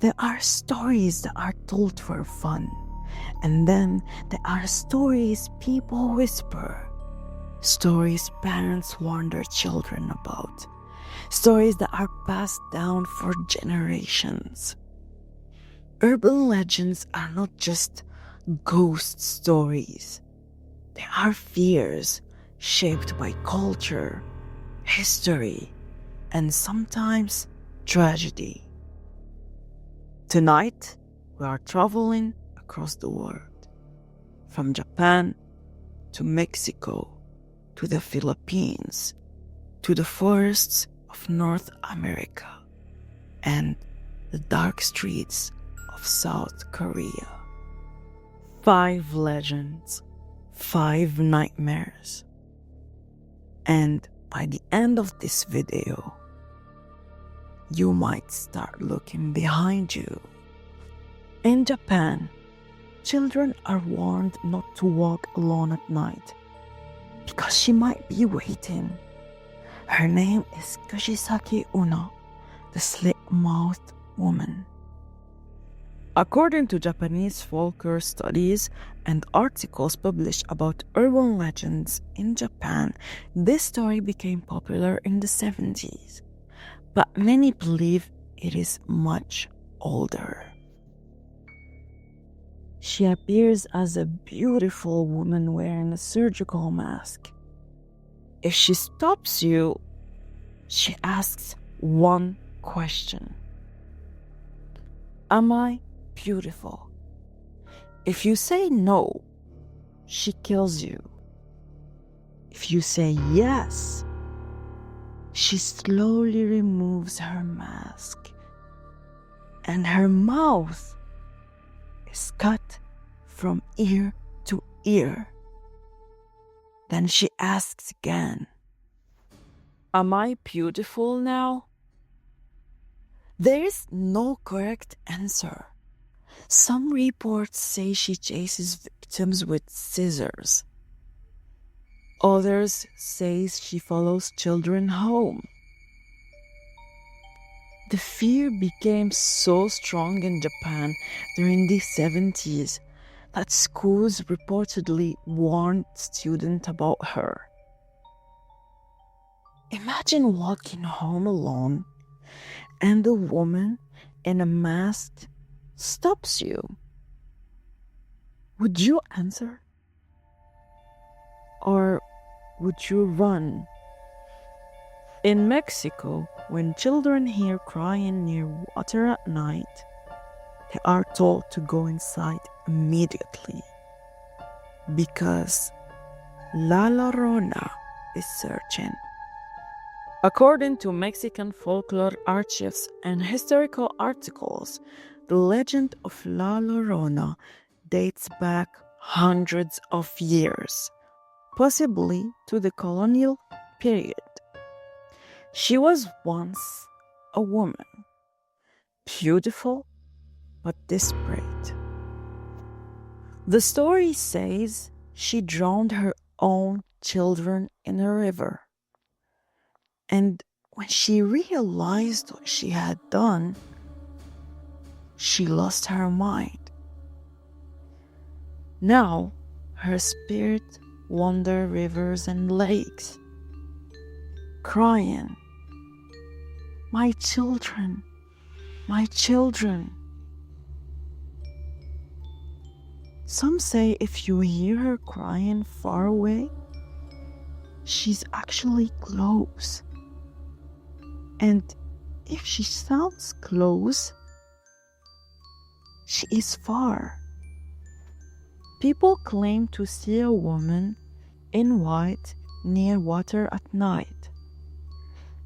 There are stories that are told for fun, and then there are stories people whisper, stories parents warn their children about, stories that are passed down for generations. Urban legends are not just ghost stories. They are fears shaped by culture, history, and sometimes tragedy. Tonight, we are traveling across the world, from Japan to Mexico to the Philippines to the forests of North America and the dark streets of South Korea. 5 legends, 5 nightmares. And by the end of this video, you might start looking behind you. In Japan, children are warned not to walk alone at night because she might be waiting. Her name is Kushisaki Uno, the slit-mouthed woman. According to Japanese folklore studies and articles published about urban legends in Japan, this story became popular in the 70s, but many believe it is much older. She appears as a beautiful woman wearing a surgical mask. If she stops you, she asks one question. Am I beautiful? If you say no, she kills you. If you say yes, she slowly removes her mask, and her mouth is cut from ear to ear. Then she asks again, am I beautiful now? There is no correct answer. Some reports say she chases victims with scissors. Others say she follows children home. The fear became so strong in Japan during the 70s that schools reportedly warned students about her. Imagine walking home alone and the woman in a mask stops you. Would you answer? Or would you run? In Mexico, when children hear crying near water at night, they are told to go inside immediately because La Llorona is searching. According to Mexican folklore archives and historical articles, the legend of La Llorona dates back hundreds of years, possibly to the colonial period. She was once a woman, beautiful but desperate. The story says she drowned her own children in a river. And when she realized what she had done, she lost her mind. Now, her spirit wanders rivers and lakes, crying, my children, my children. Some say if you hear her crying far away, she's actually close. And if she sounds close, she is far. People claim to see a woman in white near water at night.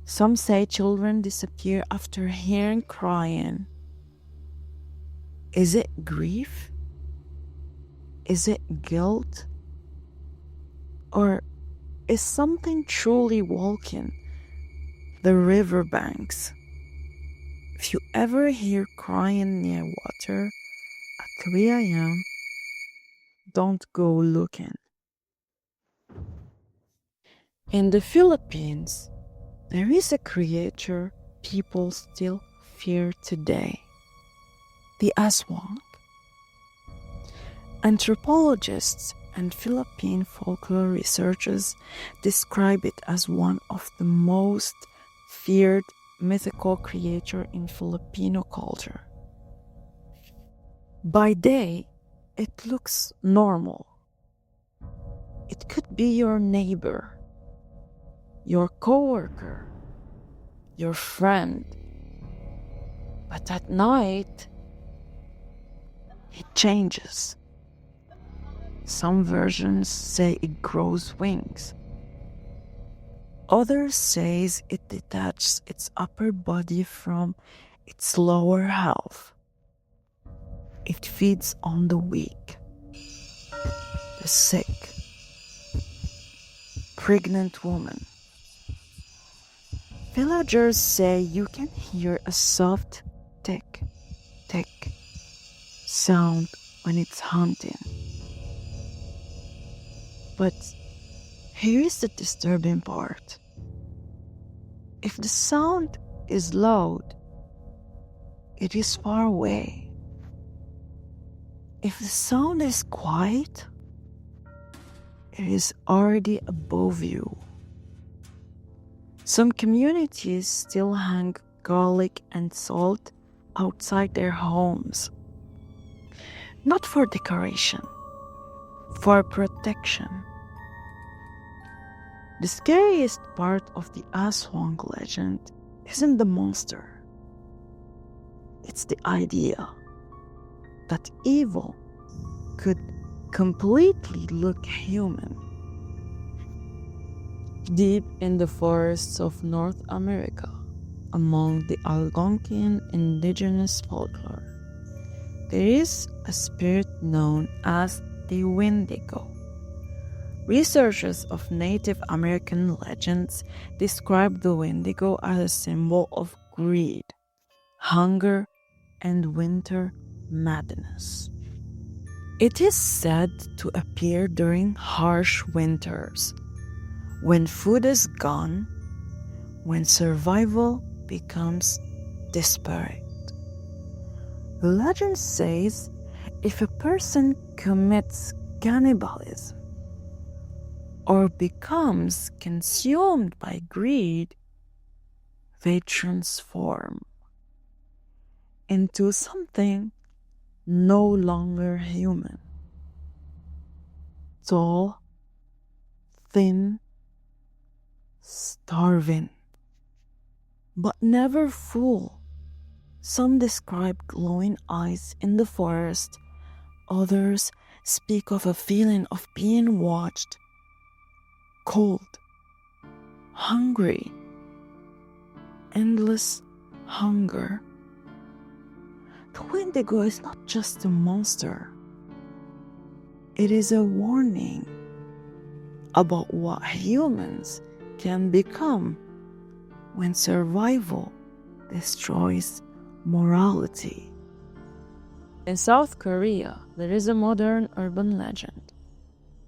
Some say children disappear after hearing crying. Is it grief? Is it guilt? Or is something truly walking the riverbanks? If you ever hear crying near water at 3 a.m., don't go looking. In the Philippines, there is a creature people still fear today. the aswang. Anthropologists and Philippine folklore researchers describe it as one of the most feared mythical creatures in Filipino culture. By day, it looks normal. It could be your neighbor, your coworker, your friend. But at night, it changes. Some versions say it grows wings. Others say it detaches its upper body from its lower half. It feeds on the weak, the sick, pregnant woman. Villagers say you can hear a soft tick, tick sound when it's hunting. But here is the disturbing part. If the sound is loud, it is far away. If the sound is quiet, it is already above you. Some communities still hang garlic and salt outside their homes. Not for decoration, for protection. The scariest part of the Aswang legend isn't the monster. It's the idea that evil could completely look human. Deep in the forests of North America, among the Algonquian indigenous folklore, there is a spirit known as the Wendigo. Researchers of Native American legends describe the Wendigo as a symbol of greed, hunger, and winter madness. It is said to appear during harsh winters, when food is gone, when survival becomes desperate. The legend says if a person commits cannibalism or becomes consumed by greed, they transform into something no longer human. Tall, thin, starving, but never full. Some describe glowing eyes in the forest. Others speak of a feeling of being watched. Cold, hungry, endless hunger. The Wendigo is not just a monster. It is a warning about what humans can become when survival destroys morality. In South Korea, there is a modern urban legend.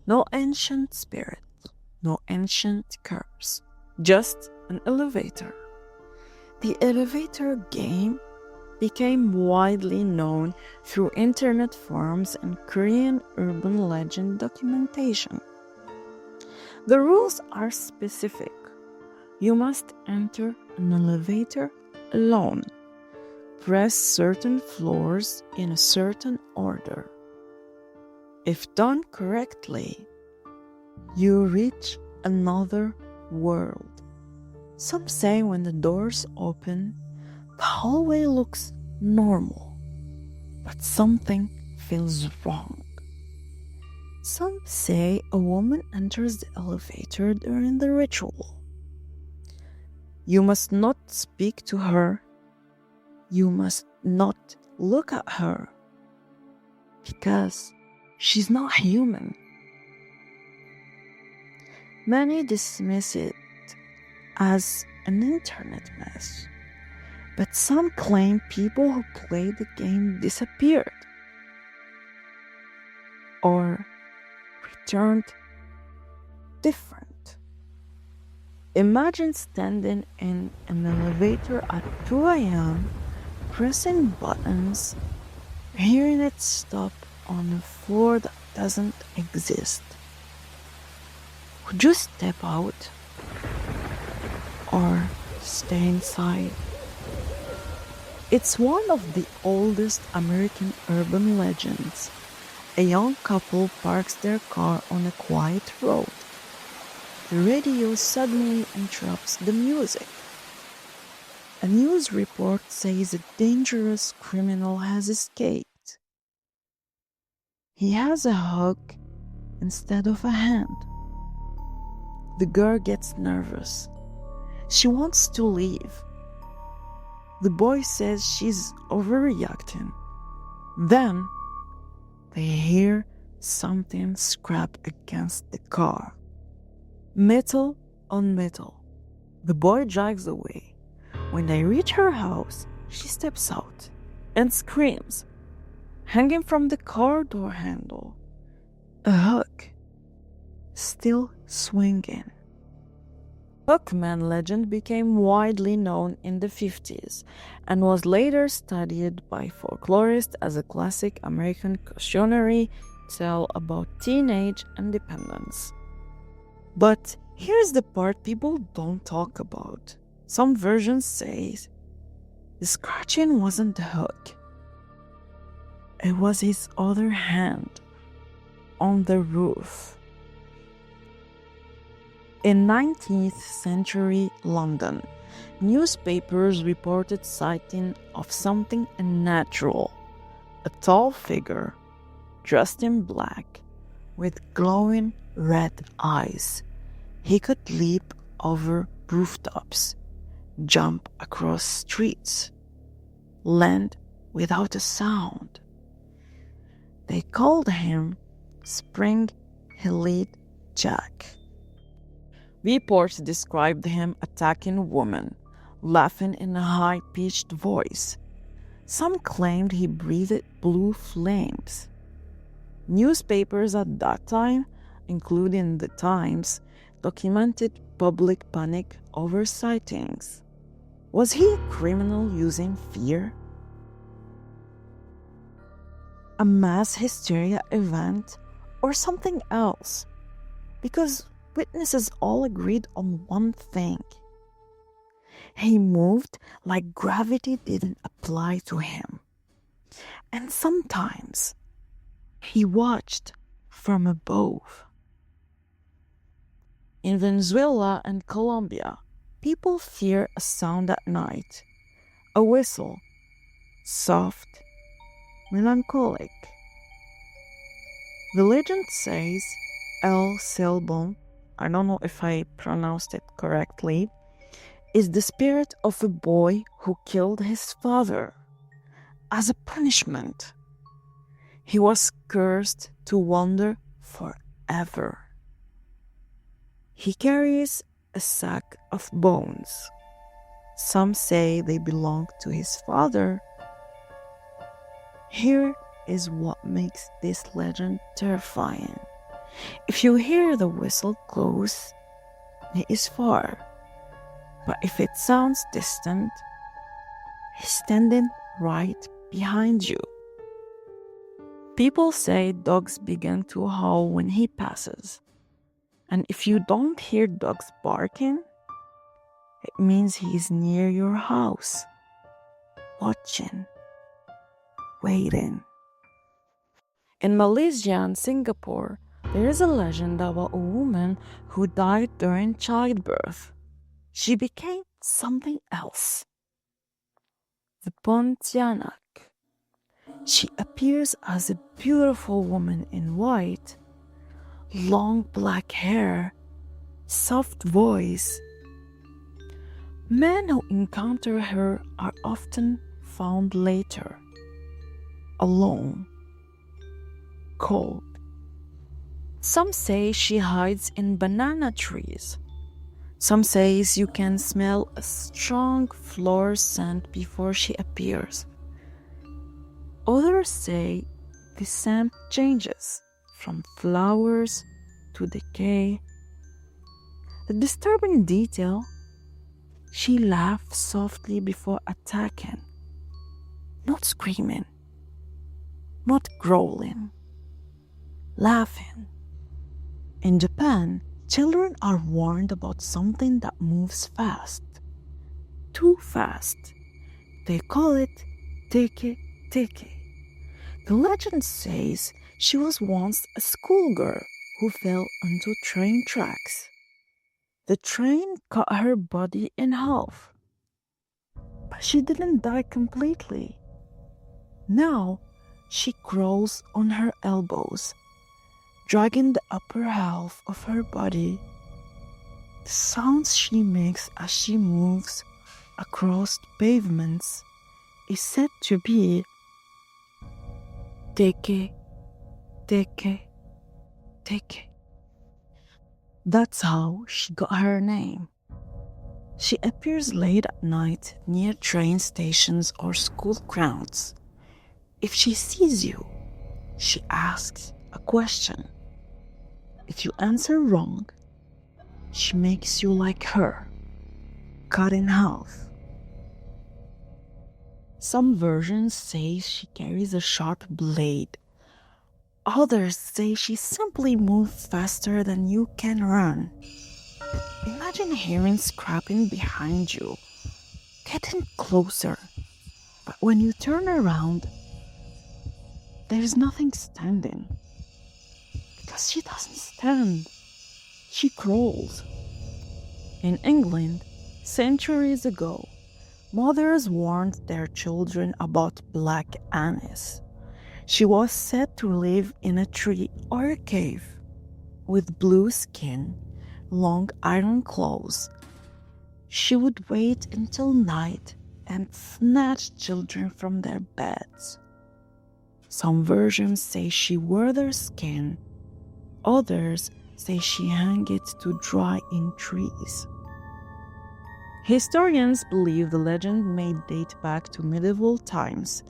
No ancient spirit, no ancient curse, just an elevator. The elevator game became widely known through internet forums and Korean urban legend documentation. The rules are specific. You must enter an elevator alone, press certain floors in a certain order. If done correctly, you reach another world. Some say when the doors open, the hallway looks normal, but something feels wrong. Some say a woman enters the elevator during the ritual. You must not speak to her. You must not look at her, because she's not human. Many dismiss it as an internet mess, but some claim people who played the game disappeared or returned different. Imagine standing in an elevator at 2 a.m., pressing buttons hearing it stop on a floor that doesn't exist. Would you step out or stay inside? It's one of the oldest American urban legends. A young couple parks their car on a quiet road. The radio suddenly interrupts the music. A news report says a dangerous criminal has escaped. He has a hook instead of a hand. The girl gets nervous. She wants to leave. The boy says she's overreacting. Then they hear something scrap against the car. Metal on metal. The boy drives away. When they reach her house, she steps out and screams, hanging from the car door handle. A hook, still swinging. Hookman legend became widely known in the 50s and was later studied by folklorists as a classic American cautionary tale about teenage independence. But here's the part people don't talk about. Some versions say the scratching wasn't the hook. It was his other hand on the roof. In 19th century London, newspapers reported sighting of something unnatural. A tall figure, dressed in black, with glowing red eyes. He could leap over rooftops, jump across streets, land without a sound. They called him Spring-Heeled Jack. Reports described him attacking women, laughing in a high-pitched voice. Some claimed he breathed blue flames. Newspapers at that time, including The Times, documented public panic over sightings. Was he a criminal using fear? A mass hysteria event or something else? Because witnesses all agreed on one thing. He moved like gravity didn't apply to him. And sometimes he watched from above. In Venezuela and Colombia, people fear a sound at night. A whistle, soft, melancholic. The legend says El Silbón, I don't know if I pronounced it correctly, is the spirit of a boy who killed his father. As a punishment, he was cursed to wander forever. He carries a sack of bones. Some say they belong to his father. Here is what makes this legend terrifying. If you hear the whistle close, he is far. But if it sounds distant, he's standing right behind you. People say dogs begin to howl when he passes. And if you don't hear dogs barking, it means he's near your house, watching, waiting. In Malaysia and Singapore, there is a legend about a woman who died during childbirth. She became something else. The Pontianak. She appears as a beautiful woman in white, long black hair, soft voice. Men who encounter her are often found later, alone, cold. Some say she hides in banana trees. Some says you can smell a strong floor scent before she appears. Others say the scent changes from flowers to decay. The disturbing detail, she laughs softly before attacking, not screaming. not growling, laughing. In Japan, children are warned about something that moves fast, too fast. They call it teke teke. The legend says she was once a schoolgirl who fell onto train tracks. The train cut her body in half, but she didn't die completely. Now she crawls on her elbows, dragging the upper half of her body. The sounds she makes as she moves across pavements is said to be teke, teke, teke. That's how she got her name. She appears late at night near train stations or school grounds. If she sees you, she asks a question. If you answer wrong, she makes you like her, cut in half. Some versions say she carries a sharp blade. Others say she simply moves faster than you can run. Imagine hearing scrapping behind you, getting closer. But when you turn around, there's nothing standing. Because she doesn't stand, she crawls. In England, centuries ago, mothers warned their children about Black Annis. She was said to live in a tree or a cave, with blue skin, long iron claws. She would wait until night and snatch children from their beds. Some versions say she wore their skin. Others say she hung it to dry in trees. Historians believe the legend may date back to medieval times,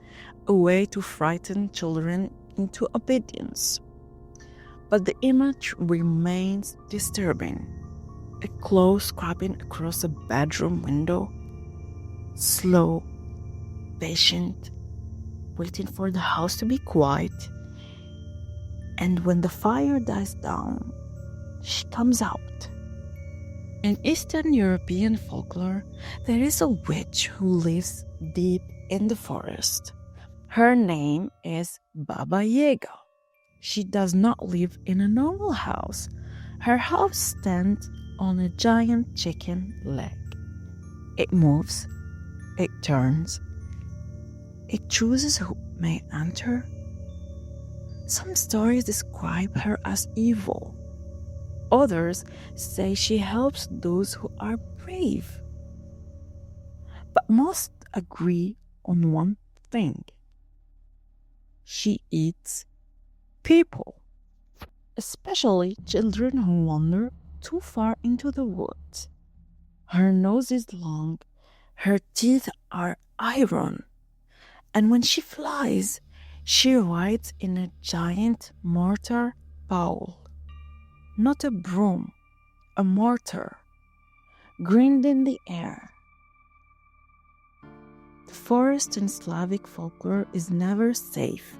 a way to frighten children into obedience. But the image remains disturbing. A claw scraping across a bedroom window, slow, patient, waiting for the house to be quiet. And when the fire dies down, she comes out. In Eastern European folklore, there is a witch who lives deep in the forest. Her name is Baba Yaga. She does not live in a normal house. Her house stands on a giant chicken leg. It moves, it turns, it chooses who may enter. Some stories describe her as evil. Others say she helps those who are brave. But most agree on one thing. She eats people, especially children who wander too far into the woods. Her nose is long, her teeth are iron, and when she flies, she rides in a giant mortar bowl. Not a broom, a mortar, grinned in the air. The forest in Slavic folklore is never safe,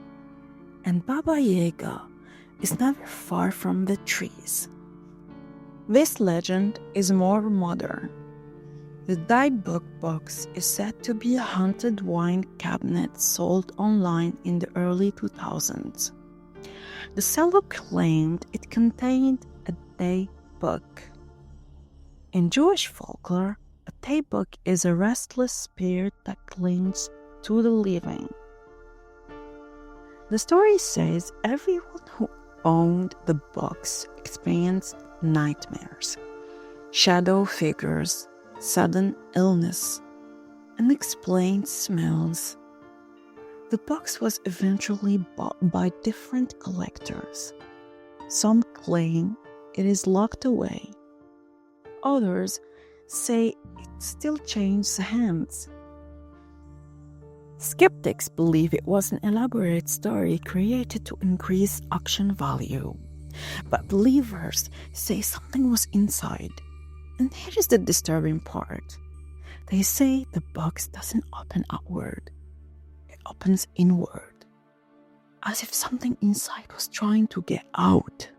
and Baba Yaga is never far from the trees. This legend is more modern. The Dyed Book box is said to be a haunted wine cabinet sold online in the early 2000s. The seller claimed it contained a day book. In Jewish folklore, a day book is a restless spirit that clings to the living. The story says everyone who owned the box experienced nightmares, shadow figures, sudden illness, unexplained smells. The box was eventually bought by different collectors. Some claim it is locked away. Others say it still changes hands. Skeptics believe it was an elaborate story created to increase auction value. But believers say something was inside. And here is the disturbing part. They say the box doesn't open outward. It opens inward. as if something inside was trying to get out.